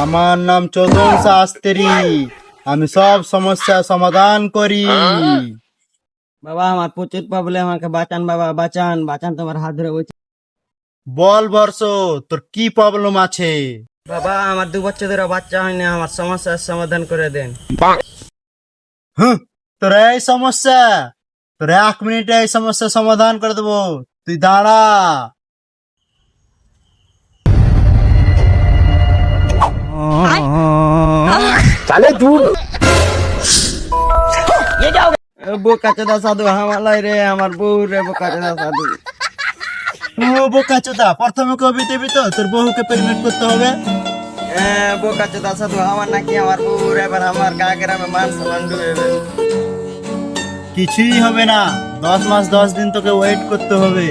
আমার নাম চোদন শাস্ত্রী। আমি সব সমস্যা সমাধান করি। বাবা আমার প্রচুর প্রবলেম, আমাকে বাঁচান বাবা, বাঁচান বাঁচান, তোমার হাত ধরে বলছি। বল বর্ষ, তোর কি প্রবলেম আছে? বাবা আমার 2 বছর ধরে বাচ্চা হয়নি, আমার সমস্যার সমাধান করে দেন। তোর এই সমস্যা, তোর 1 মিনিটে এই সমস্যার সমাধান করে দেবো। তুই দাঁড়া। বোকা চোদা সাধু হামালাই রে, আমার বউ রে বোকা চোদা সাধু। ও বোকা চোদা, প্রথমে কবি দেবি তো তোর বহুকে প্রেগনেন্ট করতে হবে। বোকা চোদা সাধু আমার নাকি আমার বউ রে, এবার আমার গা গ্রামে মান সম্মান ডুবে যাবে। কিছুই হবে না, 10 মাস 10 দিন তোকে ওয়েট করতে হবে।